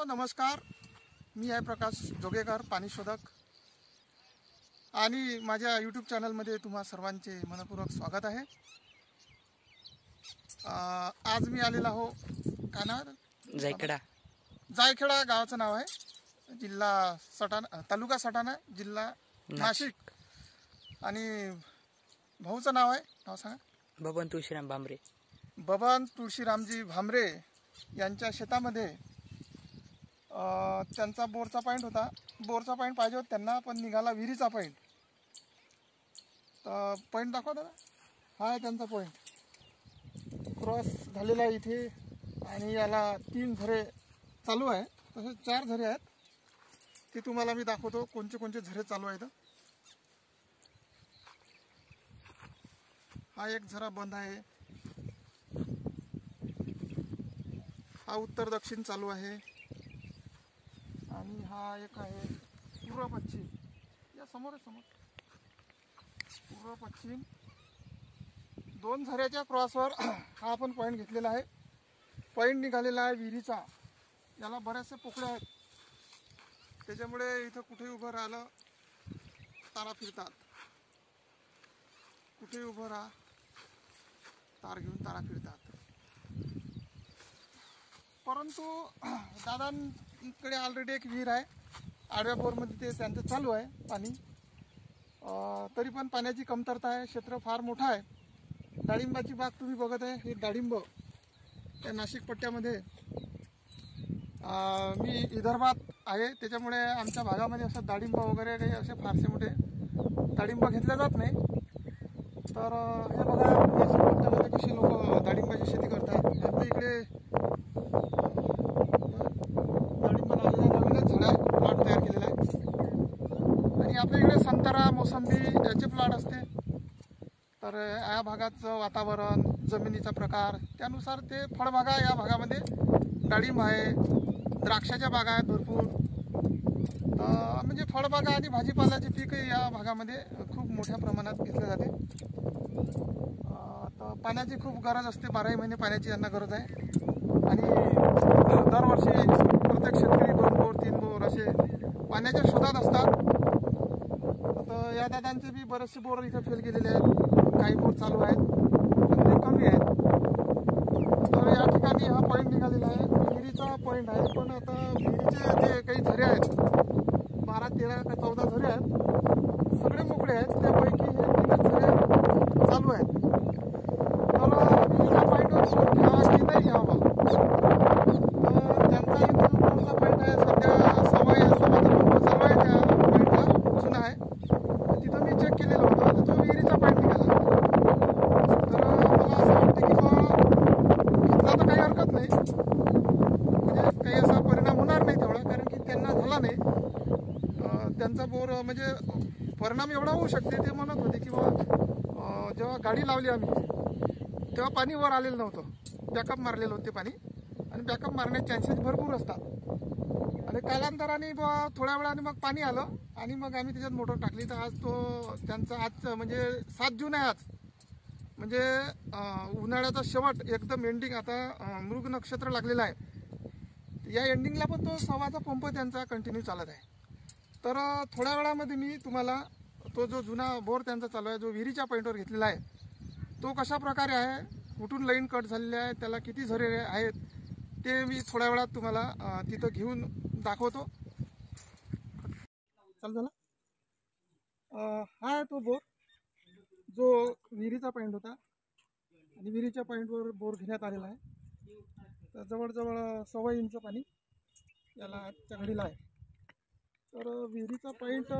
नमस्कार. मी आहे प्रकाश जोगेकर, पाणी शोधक, आणि माझ्या यूट्यूब चॅनलमध्ये तुम्हा सर्वांचे मनपूर्वक स्वागत आहे. आज मी आलेला हो काय नाव जायखेडा गावाचं नाव आहे, जिल्हा सटाणा, तालुका सटाणा, जिल्हा नाशिक. आणि भाऊचं नाव सांगा. बबन तुळशीराम भामरे. बबन तुळशीरामजी भामरे यांच्या शेतामध्ये त्यांचा बोरचा पॉईंट होता. बोरचा पॉईंट पाहिजे होता त्यांना, पण निघाला विहिरीचा पॉईंट. तर पॉईंट दाखवा दादा. हा आहे त्यांचा पॉईंट, क्रॉस झालेला आहे इथे. आणि याला 3 झरे चालू आहे, तसेच 4 झरे आहेत. ते तुम्हाला मी दाखवतो कोणते कोणते झरे चालू आहेत. हा एक झरा बंद आहे, हा उत्तर दक्षिण चालू आहे, आणि हा एक आहे पूर्व पश्चिम. या समोर पूर्व पश्चिम 2 झऱ्याच्या क्रॉसवर हा आपण पॉईंट घेतलेला आहे. पॉईंट निघालेला आहे विहिरीचा. याला बऱ्याचशा पोकळ्या आहेत, त्याच्यामुळे इथं कुठेही उभं राहिलं तारा फिरतात. कुठेही उभं राहा, तार घेऊन तारा फिरतात. परंतु दादांकडे ऑलरेडी एक विहीर आहे, आडव्या बोरमध्ये ते त्यांचं चालू आहे पाणी. तरी पण पाण्याची कमतरता आहे. क्षेत्र फार मोठं आहे. डाळिंबाची बाग तुम्ही बघत आहे. हे डाळिंब त्या नाशिक पट्ट्यामध्ये, मी विदर्भात आहे, त्याच्यामुळे आमच्या भागामध्ये असं डाळिंब वगैरे काही असे फारसे मोठे डाळिंब घेतले जात नाही. तर हे बघा नाशिक पट्ट्यामध्ये कसे लोक डाळिंबाची शेती करतात. आपल्या इकडे डाळिंब लावलेला नवीनच झाड आहे, प्लॉट तयार केलेला आहे. आणि आपल्या इकडे संतरा, मोसंबी याचे प्लॉट असते. तर या भागाचं वातावरण, जमिनीचा प्रकार, त्यानुसार ते फळबागा या भागामध्ये डाळिंब आहे, द्राक्षाच्या बागा आहेत भरपूर. म्हणजे फळबागा आणि भाजीपाल्याचे पीक या भागामध्ये खूप मोठ्या प्रमाणात घेतले जाते. तर पाण्याची खूप गरज असते, 12ही महिने पाण्याची यांना गरज आहे. आणि दरवर्षी प्रत्येक शेतकरी 2 बोर 3 बोर असे पाण्याच्या शोधात असतात. तर या दादांचे बी बरेचसे बोर इथे फेल गेलेले आहेत. काही बोर चालू आहेत, पण ते कमी आहेत. तर या ठिकाणी हा पॉईंट निघालेला आहे, विहिरीचा पॉईंट आहे. पण आता विहिरीचे जे काही झरे आहेत, 12, 13 का 14 झरे आहेत, सगळे मोकळे आहेत. त्यापैकी हे 3 झरे चालू आहेत. तर विहिरीचा पॉईंटवर घ्यावा की नाही घ्यावा, त्यांचा इथं बोरचा पॉईंट आहे. सध्या सव्वाचा पंप चालू आहे, त्या पॉईंटला जुना आहे. तिथं मी चेक केलेलं होतं, तर तो विहिरीचा पॉईंट निघाला. तर मला असं वाटतं की घेतला तर काही हरकत नाही, म्हणजे काही असा परिणाम होणार नाही तेवढा, कारण की त्यांना झाला नाही. त्यांचा बोर म्हणजे परिणाम एवढा होऊ शकते. ते म्हणत होते की जेव्हा गाडी लावली आम्ही तेव्हा पाणी वर आलेलं नव्हतं, बॅकअप मारलेलं होतं ते पाणी. आणि बॅकअप मारण्याचे चान्सेस भरपूर असतात. आणि कालांतराने थोड्या वेळाने मग पाणी आलं, आणि मग आम्ही त्याच्यात मोटर टाकली. तर आज तो त्यांचा आज म्हणजे 7 जून आहे आज, म्हणजे उन्हाळ्याचा शेवट, एकदम एंडिंग. आता मृग नक्षत्र लागलेलं आहे. या एंडिंगला पण तो 6वाचा पंप त्यांचा कंटिन्यू चालत आहे. तर थोड्या वेळामध्ये मी तुम्हाला तो जो जुना बोर त्यांचा चालू आहे, जो विहिरीच्या पॉईंटवर घेतलेला आहे, तो कशा प्रकारे आहे, कुठून लाईन कट झालेली आहे, त्याला किती झरे आहेत, ते मी थोड्या वेळात तुम्हाला तिथं घेऊन दाखवतो. चालू झाला. हा आहे तो बोर, जो विहिरीचा पॉईंट होता. आणि विहिरीच्या पॉईंटवर बोर घेण्यात आलेला आहे. तर जवळजवळ 1.25 इंच पाणी याला आजच्या घडीला आहे. तर विहिरीचा पॉईंट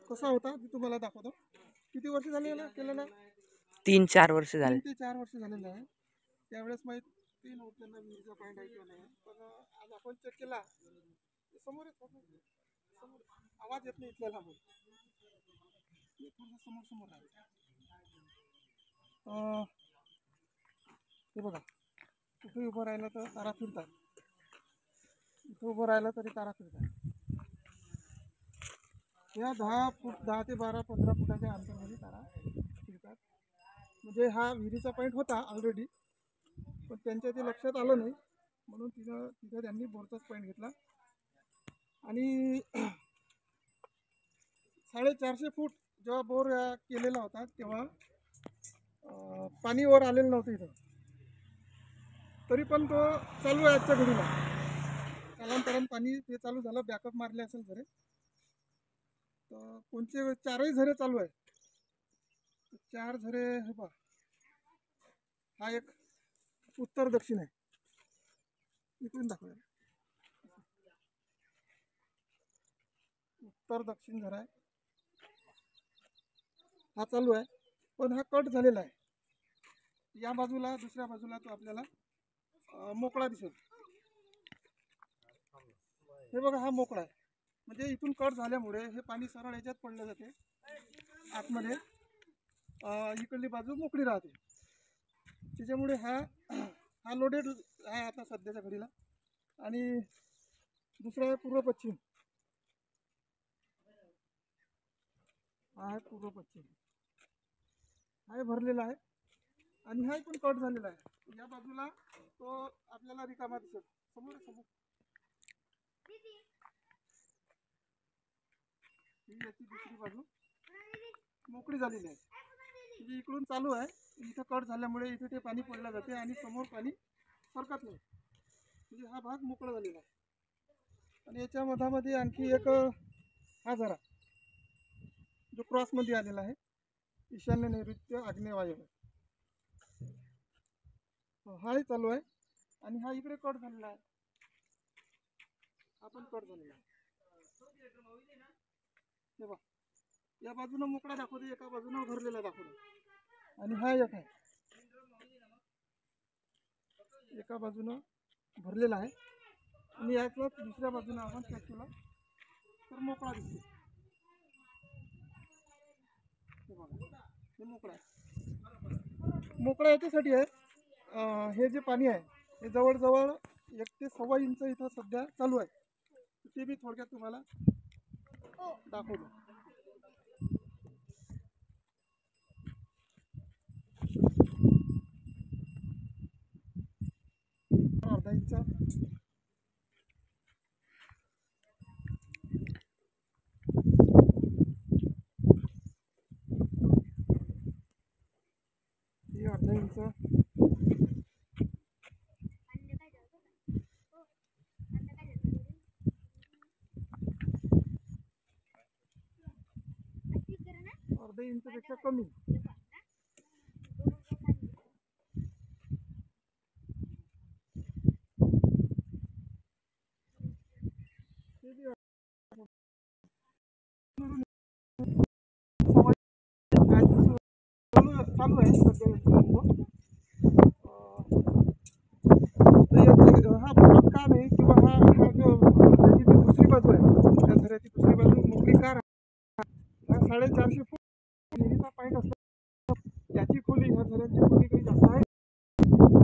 कसा होता ते तुम्हाला दाखवतो. किती वर्ष झाले केलेलं आहे? 3-4 वर्ष झाले. 3 ते 4 वर्ष झालेलं आहे. त्यावेळेस माहिती नव्हतं त्यांना विहिरीचा पॉईंट आहे किंवा नाही. पण आज आपण चेक केला, समोर आवाज येत नाही इथल्याला. थोडं समोर राहायचं. हे बघा, कुठे उभं राहिलं तर तारा फिरतात. इथं उभं राहिलं तरी तारा फिरतात. या 10 ते 12, 15 फुटाच्या अंतरामध्ये तारा फिरतात. म्हणजे हा विहिरीचा पॉईंट होता ऑलरेडी, पण त्यांच्या ते लक्षात आलं नाही. म्हणून तिथं त्यांनी बोरचाच पॉईंट घेतला. आणि 450 फूट जेव्हा बोर केलेला होता तेव्हा पाणी वर आलेलं नव्हतं इथं, तरी पण तो चालू आहे आजच्या घडीला. कालांतरानं पाणी ते चालू झालं, बॅकअप मारले असेल झरे. तर कोणते 4ही झरे चालू आहे. 4 झरे हे पहा, हा एक उत्तर दक्षिण आहे. इकडून दाखवूया, उत्तर दक्षिण झरा आहे हा चालू आहे, पण हा कट झालेला आहे. या बाजूला दुसऱ्या बाजूला तो आपल्याला मोकळा दिसेल. हे बघा, हा मोकळा आहे. म्हणजे इथून कट झाल्यामुळे हे पाणी सरळ याच्यात पडलं जाते आतमध्ये, इकडली बाजू मोकळी राहते. त्याच्यामुळे हा लोडेड आहे आता सध्याच्या घडीला. आणि दुसरा आहे पूर्व पश्चिम, हा आहे पूर्व पश्चिम, हा भरलेला आहे. आणि हा पण कट झालेला आहे. या बाजूला तो आपल्याला रिकामा दिसेल. समोर समोर ही याची दुसरी बाजू मोकळी झालेली आहे. म्हणजे इकडून चालू आहे, इथं कट झाल्यामुळे इथे ते पाणी पडलं जाते आणि समोर पाणी सरकत नाही. म्हणजे हा भाग मोकळा झालेला आहे. आणि याच्या मधामध्ये आणखी एक हा झरा जो क्रॉसमध्ये आलेला आहे, ईशान्य नैऋत्य आग्नेय वायव्य, हाही चालू आहे. आणि हा इकडे कट झालेला आहे, हा पण कट झालेला आहे. हे बघ, या बाजूनं मोकळा दाखवतो, एका बाजूनं भरलेला दाखवतो. आणि हा एक आहे, एका बाजूनं भरलेला आहे आणि याच्या दुसऱ्या बाजूनं आपण चेक केला तर मोकळा दिसतो. हे बघा, हे मोकळा आहे. मोकळा याच्यासाठी आहे, हे जे पाणी आहे हे जवळजवळ 1 ते 1.25 इंच इथं सध्या चालू आहे. ते मी थोडक्यात तुम्हाला दाखवतो. अर्धा इंच, हे अर्धा इंच, अर्धा इंचपेक्षा कमी. चालू आहे सध्या. हा मोकळा का नाही, किंवा हा जो त्याची जी दुसरी बाजू आहे, त्या झऱ्याची दुसरी बाजू मोकळी का हा 450 फूट विहिरीचा पॉईंट असतो. याची खोली, ह्या झऱ्याची खोली काही जास्त आहे.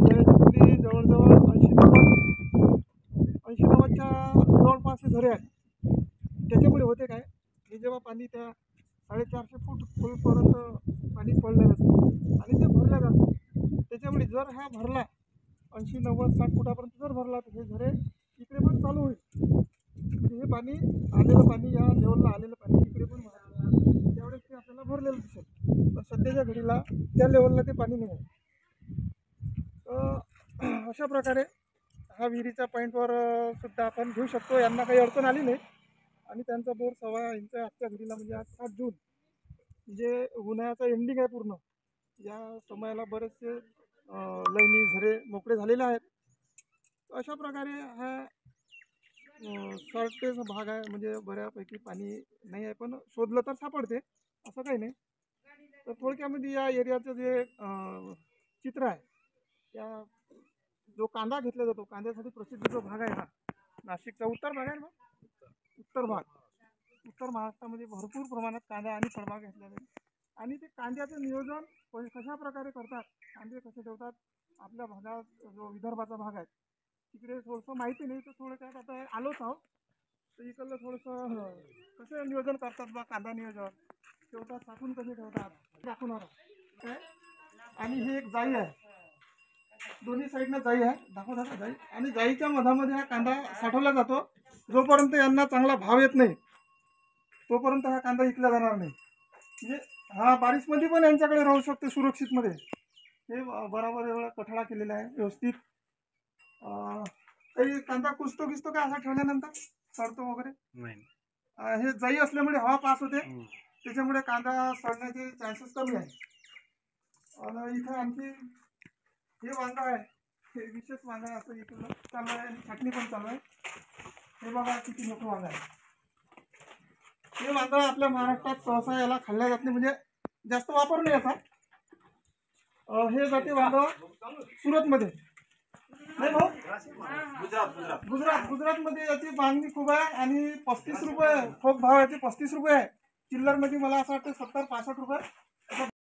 झऱ्याची खोली जवळजवळ 80-90च्या जवळपास हे झरे आहेत. त्याच्यामुळे होते काय, हे जेव्हा पाणी त्या 450 फूट खोलपर्यंत पाणी पडलं जातं आणि ते भरलं जातं. त्याच्यामुळे जर हा भरला 80-90-60 फुटापर्यंत जर भरला तर हे झरे इकडे पण चालू होईल. म्हणजे हे पाणी आलेलं पाणी, या लेवलला आलेलं पाणी इकडे पण भरलं, त्यावेळेस ते आपल्याला भरलेलं दिसेल. पण सध्याच्या घडीला त्या लेवलला ते पाणी नाही आहे. तर अशा प्रकारे हा विहिरीच्या पॉईंटवर सुद्धा आपण घेऊ शकतो. यांना काही अडचण आली नाही. आणि त्यांचा बोर 1.25 इंच आजच्या घडीला, म्हणजे आज 7 जून, म्हणजे उन्हाळ्याचा एंडिंग आहे पूर्ण. या समयाला बरेचसे लईनी झरे मोकळे झालेले आहेत. अशा प्रकारे हा शॉर्टेज भाग आहे, म्हणजे बऱ्यापैकी पाणी नाही आहे, पण शोधलं तर सापडते, असं काही नाही. तर थोडक्यामध्ये या एरियाचं जे चित्र आहे, त्या जो कांदा घेतला जातो, कांद्यासाठी प्रसिद्ध जो भाग आहे हा नाशिकचा उत्तर भाग आहे ना, उत्तर महाराष्ट्रामध्ये भरपूर प्रमाणात कांदा आणि फळबाग घेतला जातो. आणि ते कांद्याचं नियोजन कशा प्रकारे करतात, कांदे कसे ठेवतात, आपल्या भागात जो विदर्भाचा भाग आहे तिकडे थोडंसं माहिती नाही, तर थोडं काय आता आलोच आहोत. तर इकडलं थोडंसं कसं नियोजन करतात बा, कांदा नियोजन ठेवतात, साठवून कसे ठेवतात दाखवणार काय. आणि ही एक जाळी आहे, दोन्ही साईडनं जाई आहे, दाखवा जाई, आणि जाईच्या मधामध्ये हा कांदा साठवला जातो. जोपर्यंत यांना चांगला भाव येत नाही तोपर्यंत हा कांदा विकला जाणार नाही. म्हणजे हा बारिशमध्ये पण यांच्याकडे राहू शकते सुरक्षितमध्ये. हे बरोबर एवढा कठडा केलेला आहे व्यवस्थित. काही कांदा कुसतो गिसतो का असा ठेवल्यानंतर सडतो वगैरे नाही. हे जाई असल्यामुळे हवा पास होते, त्याच्यामुळे कांदा सडण्याचे चान्सेस कमी आहे. आणि इथं आणखी हे वांगा आहे, हे विशेष वांगा आहे, असं इकडं चालू आहे आणि छाटणी पण चालू आहे. हे बघा किती मोठं वांगा आहे. हे वांगा आपल्या महाराष्ट्रात सहसा याला खाल्ल्या जात नाही, म्हणजे जास्त वापर नाही याचा. हे जाते वांगा सुरतमध्ये, नाही भाऊ, गुजरातमध्ये याची मागणी खूप आहे. आणि 35 रुपये ठोक भाव याचे 35 रुपये आहे. चिल्लरमध्ये मला असं वाटतं 70-65 रुपये